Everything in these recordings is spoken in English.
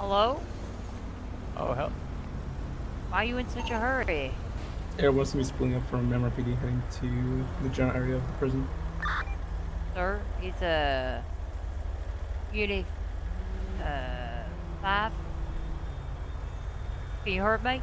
Hello? Oh, hell. Why are you in such a hurry? Everyone's going to be splitting up from MRPD heading to the general area of the prison. Sir, it's a Unit 5. Can you hurt me?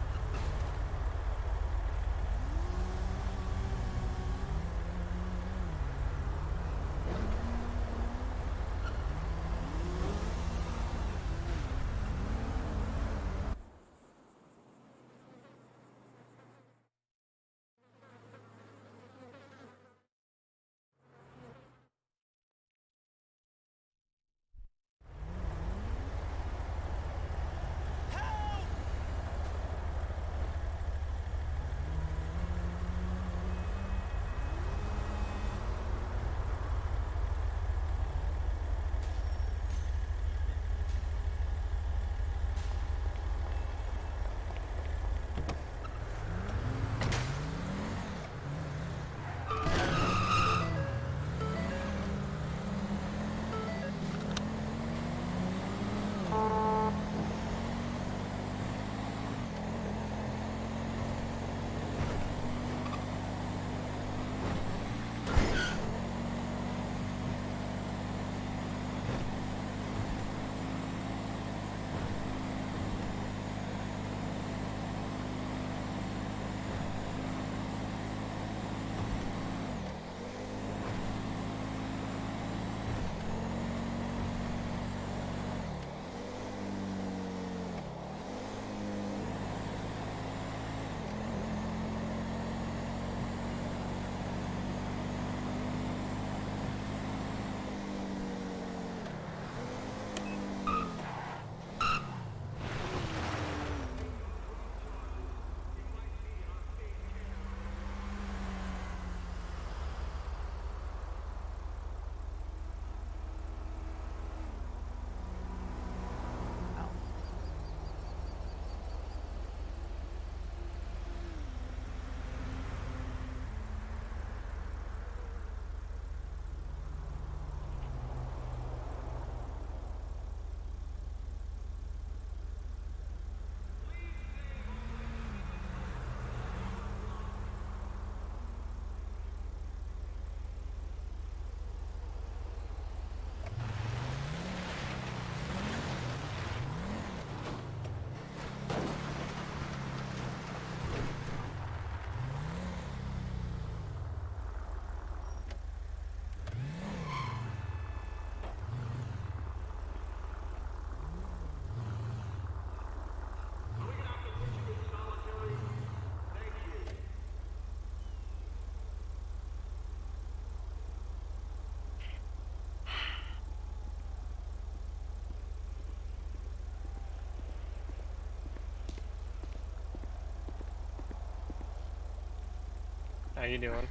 How you doing?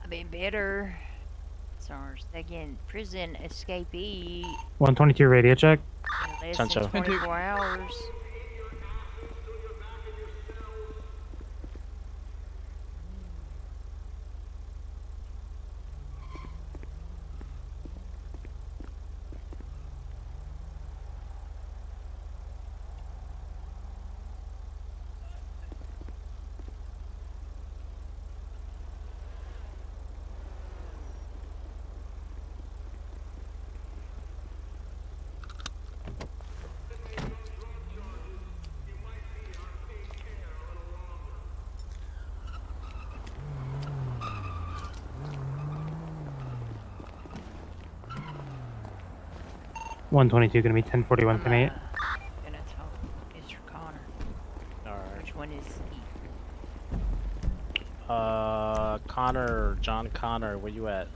I've been better. Sir, second prison escapee 122 radio check. in less Sancho. than 24 hours. One 122 gonna be 1041 I'm tonight. gonna talk to Mr. Connor. Alright. Which one is he? Connor, John Connor, where you at?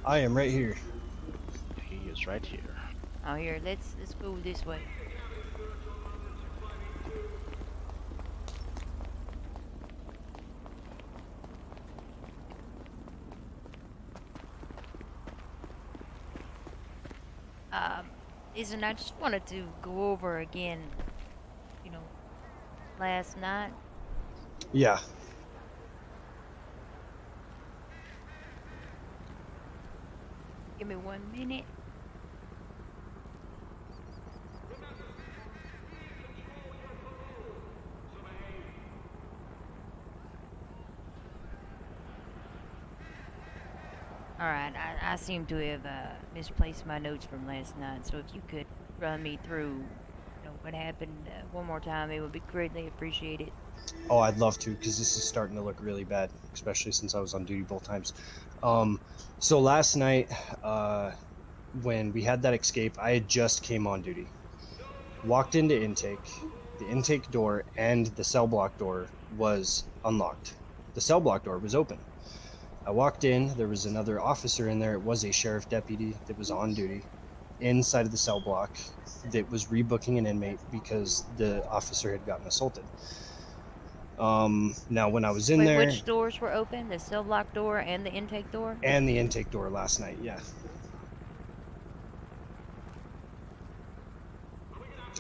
I am right here. He is right here. Oh, here, let's go this way. Listen, I just wanted to go over again, you know, last night. Yeah. Give me 1 minute. Alright, I seem to have misplaced my notes from last night, so if you could run me through what happened one more time, it would be greatly appreciated. Oh, I'd love to, because this is starting to look really bad, especially since I was on duty both times. So last night, when we had that escape, I had just came on duty. Walked into intake. The intake door and the cell block door was unlocked. The cell block door was open. I walked in, there was another officer in there. It was a sheriff deputy that was on duty inside of the cell block that was rebooking an inmate because the officer had gotten assaulted. Now when I was in Wait, there... which doors were open? The cell block door and the intake door? And the intake door last night, yeah.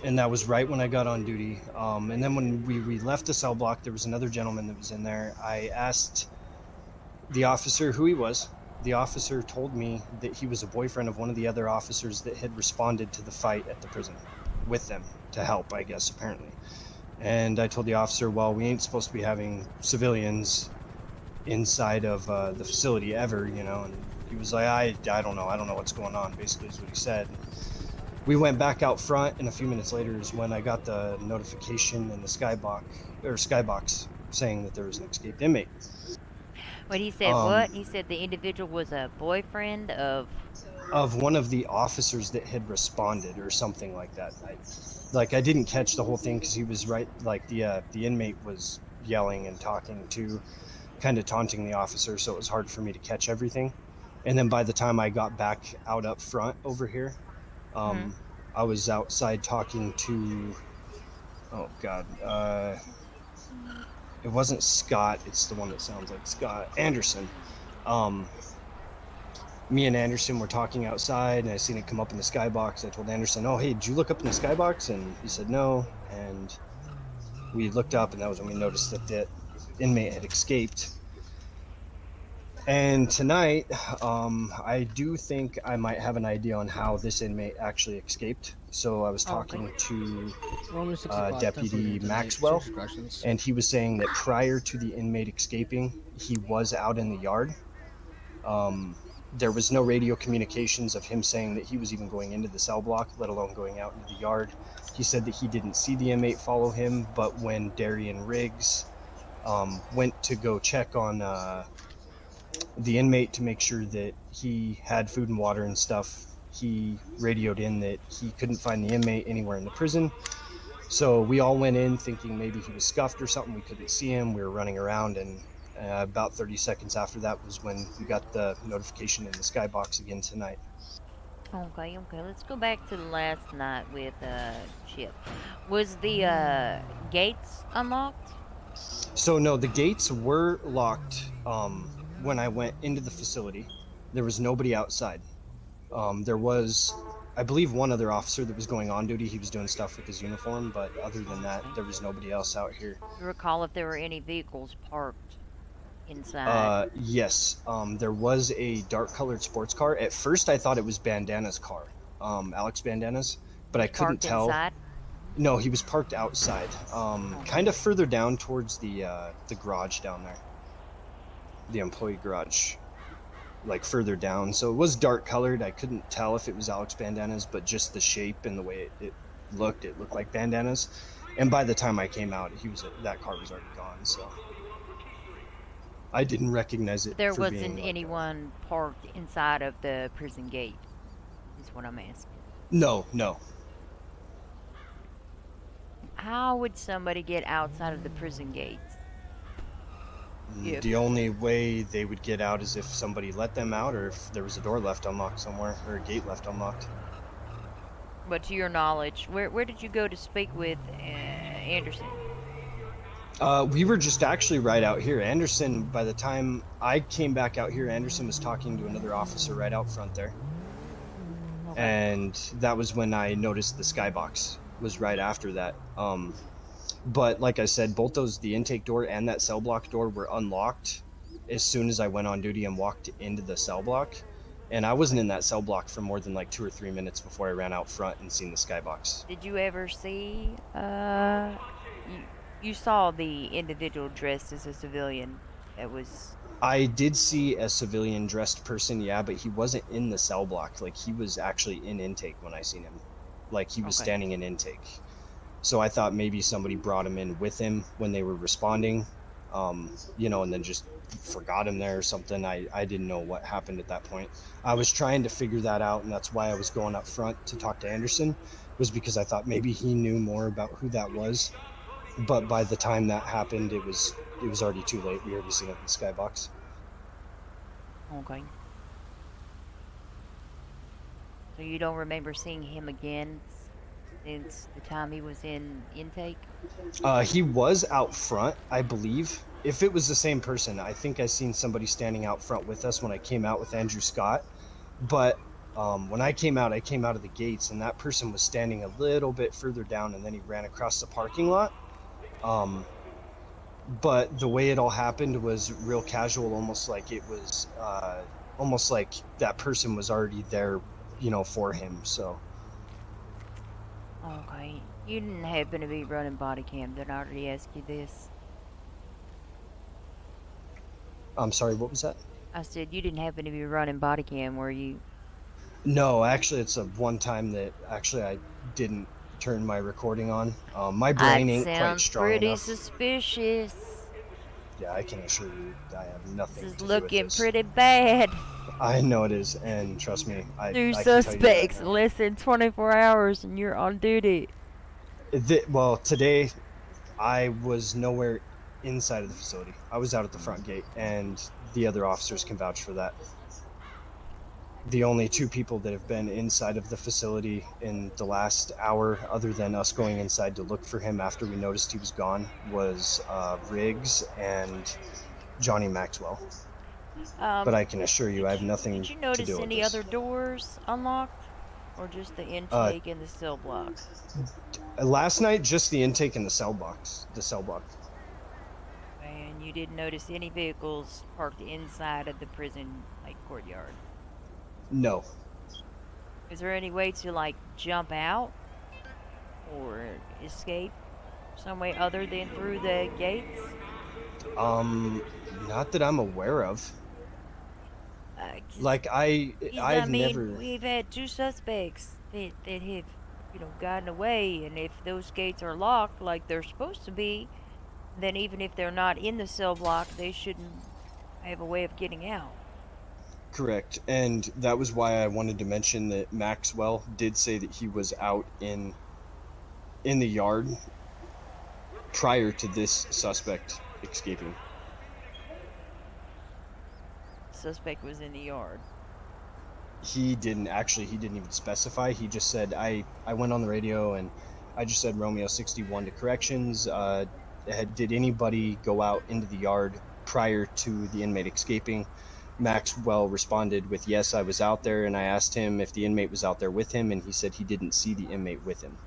And that was right when I got on duty. And then when we left the cell block, there was another gentleman that was in there. I asked the officer who he was. The officer told me that he was a boyfriend of one of the other officers that had responded to the fight at the prison with them to help, I guess, apparently. And I told the officer, well, we ain't supposed to be having civilians inside of the facility ever, and he was like, I don't know what's going on, basically is what he said. We went back out front, and a few minutes later is when I got the notification in the skybox saying that there was an escaped inmate. Wait, he said what? He said the individual was a boyfriend of one of the officers that had responded or something like that. I didn't catch the whole thing because he was right, the inmate was yelling and talking to, kind of taunting the officer, so it was hard for me to catch everything. And then by the time I got back out up front over here, I was outside talking to, oh God, it wasn't Scott, it's the one that sounds like Scott, Anderson. Me and Anderson were talking outside, and I seen it come up in the skybox. I told Anderson, oh, hey, did you look up in the skybox? And he said no, and we looked up, and that was when we noticed that the inmate had escaped. And tonight, I do think I might have an idea on how this inmate actually escaped. So I was talking to Deputy Maxwell, and he was saying that prior to the inmate escaping, he was out in the yard. There was no radio communications of him saying that he was even going into the cell block, let alone going out into the yard. He said that he didn't see the inmate follow him, but when Darian Riggs went to go check on the inmate to make sure that he had food and water and stuff, he radioed in that he couldn't find the inmate anywhere in the prison. So we all went in thinking maybe he was scuffed or something. We couldn't see him. We were running around, and about 30 seconds after that was when we got the notification in the skybox again tonight. Okay, let's go back to the last night with Chip. Was the gates unlocked? So no, the gates were locked when I went into the facility. There was nobody outside. There was, I believe, one other officer that was going on duty. He was doing stuff with his uniform, but other than that, there was nobody else out here. Do you recall if there were any vehicles parked inside? Yes. There was a dark-colored sports car. At first, I thought it was Bandana's car, Alex Bandana's, but I couldn't tell. Inside? No, he was parked outside, kind of further down towards the garage down there, the employee garage, like further down. So it was dark-colored. I couldn't tell if it was Alex Bandana's, but just the shape and the way it looked like Bandana's. And by the time I came out, that car was already gone. So I didn't recognize it. There wasn't anyone parked inside of the prison gate, is what I'm asking. No. How would somebody get outside of the prison gates? The only way they would get out is if somebody let them out, or if there was a door left unlocked somewhere, or a gate left unlocked. But to your knowledge, where did you go to speak with Anderson? We were just actually right out here. Anderson, by the time I came back out here, Anderson was talking to another officer right out front there. Okay. And that was when I noticed the skybox was right after that. But like I said, both the intake door and that cell block door were unlocked as soon as I went on duty and walked into the cell block. And I wasn't in that cell block for more than like 2 or 3 minutes before I ran out front and seen the skybox. Did you ever see, you saw the individual dressed as a civilian that was I did see a civilian dressed person, yeah, but he wasn't in the cell block. Like, he was actually in intake when I seen him. Like, he was Okay. standing in intake. So I thought maybe somebody brought him in with him when they were responding, you know, and then just forgot him there or something. I didn't know what happened at that point. I was trying to figure that out, and that's why I was going up front to talk to Anderson, was because I thought maybe he knew more about who that was. But by the time that happened, it was already too late. We already seen it in the skybox. Okay. So you don't remember seeing him again since the time he was in intake? He was out front, I believe. If it was the same person, I think I seen somebody standing out front with us when I came out with Andrew Scott. But when I came out of the gates, and that person was standing a little bit further down, and then he ran across the parking lot. But the way it all happened was real casual, almost like it was, almost like that person was already there, you know, for him. So. Okay. You didn't happen to be running body cam, did I already ask you this? I'm sorry, what was that? I said you didn't happen to be running body cam, were you? No, actually, it's a one time that actually I didn't turn my recording on. My brain That ain't quite sounds strong pretty enough. suspicious. Yeah, I can assure you, I have nothing This is to do with looking this. pretty bad. I know it is, and trust me, I Two can tell you that suspects in now. less than 24 hours and you're on duty. Well, today I was nowhere inside of the facility. I was out at the front gate, and the other officers can vouch for that. The only two people that have been inside of the facility in the last hour, other than us going inside to look for him after we noticed he was gone, was Riggs and Johnny Maxwell. But I can assure you, I have nothing Did you to notice do with any this. other doors unlocked? Or just the intake and the cell block? Last night, just the intake and the cell box. The cell block. And you didn't notice any vehicles parked inside of the prison, like, courtyard? No. Is there any way to, like, jump out? Or escape some way other than through the gates? Not that I'm aware of. 'Cause Like, I've never. we've had two suspects that have, you know, gotten away, and if those gates are locked like they're supposed to be, then even if they're not in the cell block, they shouldn't have a way of getting out. Correct, and that was why I wanted to mention that Maxwell did say that he was out in the yard prior to this suspect escaping. Suspect was in the yard. He didn't even specify. He just said, I went on the radio and I just said Romeo 61 to corrections. Did anybody go out into the yard prior to the inmate escaping? Maxwell responded with, yes, I was out there, and I asked him if the inmate was out there with him, and he said he didn't see the inmate with him.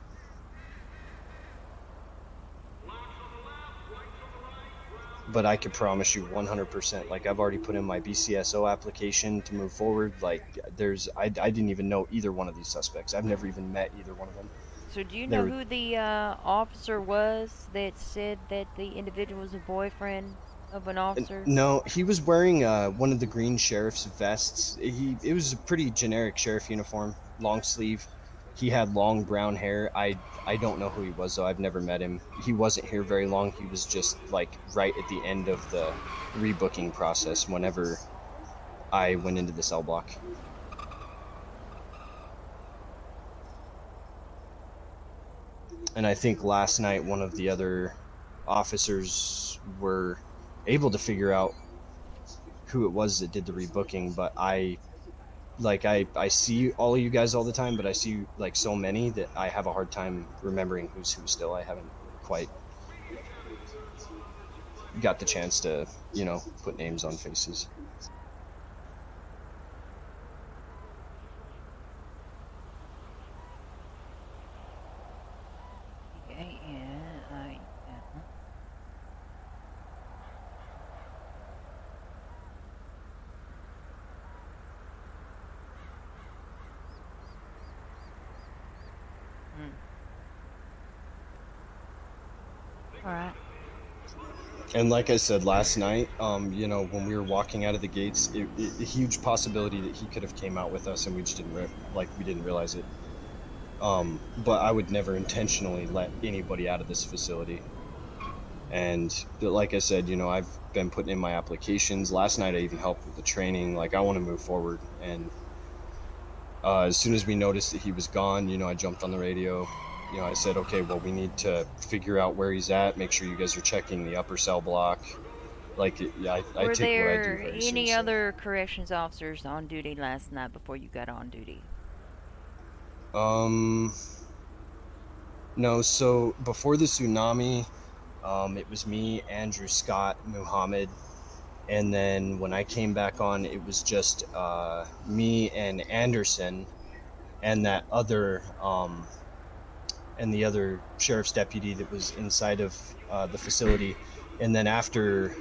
But I can promise you 100%, like, I've already put in my BCSO application to move forward. Like, I didn't even know either one of these suspects. I've never even met either one of them. So do you know who the officer was that said that the individual was a boyfriend of an officer? No, he was wearing one of the green sheriff's vests. It was a pretty generic sheriff uniform, long sleeve. He had long brown hair. I don't know who he was, though. I've never met him. He wasn't here very long. He was just, like, right at the end of the rebooking process whenever I went into the cell block. And I think last night one of the other officers were able to figure out who it was that did the rebooking, but I see all of you guys all the time, but I see, like, so many that I have a hard time remembering who's who still. I haven't quite got the chance to, you know, put names on faces. Okay, Alright. And like I said last night, you know, when we were walking out of the gates, a huge possibility that he could have came out with us, and we just didn't we didn't realize it. But I would never intentionally let anybody out of this facility. And like I said, you know, I've been putting in my applications. Last night I even helped with the training. Like, I want to move forward. And as soon as we noticed that he was gone, you know, I jumped on the radio. You know, I said, okay, well, we need to figure out where he's at. Make sure you guys are checking the upper cell block. Like, yeah, I take what I do Were there very any seriously. other corrections officers on duty last night before you got on duty? No, so before the tsunami, it was me, Andrew Scott, Muhammad, and then when I came back on, it was just me and Anderson, and that other and the other sheriff's deputy that was inside of the facility. And then after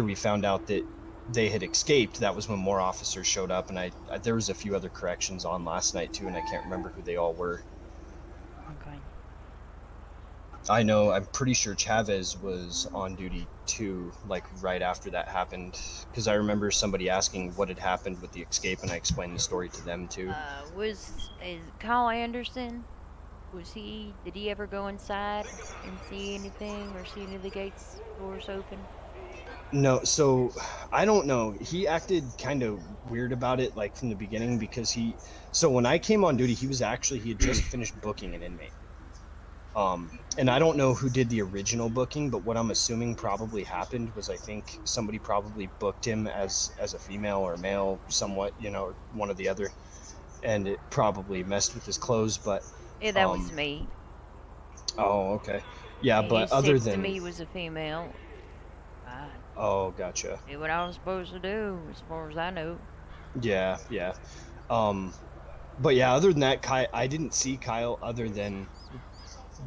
we found out that they had escaped, that was when more officers showed up, and I there was a few other corrections on last night too, and I can't remember who they all were. Okay. I know, I'm pretty sure Chavez was on duty too, like right after that happened, because I remember somebody asking what had happened with the escape, and I explained the story to them too. Is Kyle Anderson? Did he ever go inside and see anything or see any of the gates doors open? No, so I don't know. He acted kind of weird about it, like from the beginning, because so when I came on duty, he had just finished booking an inmate. And I don't know who did the original booking, but what I'm assuming probably happened was, I think somebody probably booked him as a female or a male, somewhat, you know, one or the other, and it probably messed with his clothes. But Yeah, that was me. oh, okay, yeah, And but he other said than to me was a female. I oh, gotcha. did what I was supposed to do, as far as I know. Yeah. But yeah, other than that, I didn't see Kyle other than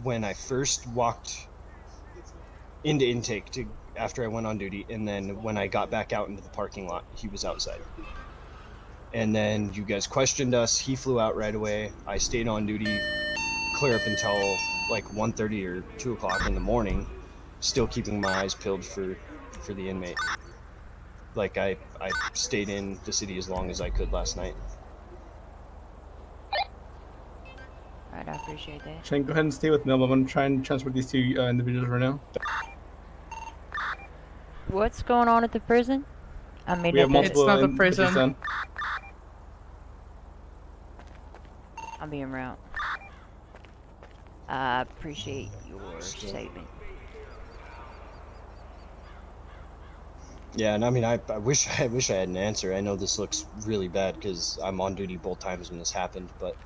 when I first walked into intake after I went on duty, and then when I got back out into the parking lot, he was outside. And then you guys questioned us. He flew out right away. I stayed on duty clear up until like 1:30 or 2 o'clock in the morning, still keeping my eyes peeled for the inmate. Like, I stayed in the city as long as I could last night. Right, I appreciate that. Shane, go ahead and stay with me. I'm going to try and transfer these two individuals right now. What's going on at the prison? I mean, We have multiple It's not the individuals prison. done. I'll be en route. I appreciate your statement. Yeah, and I mean, I wish I had an answer. I know this looks really bad because I'm on duty both times when this happened, but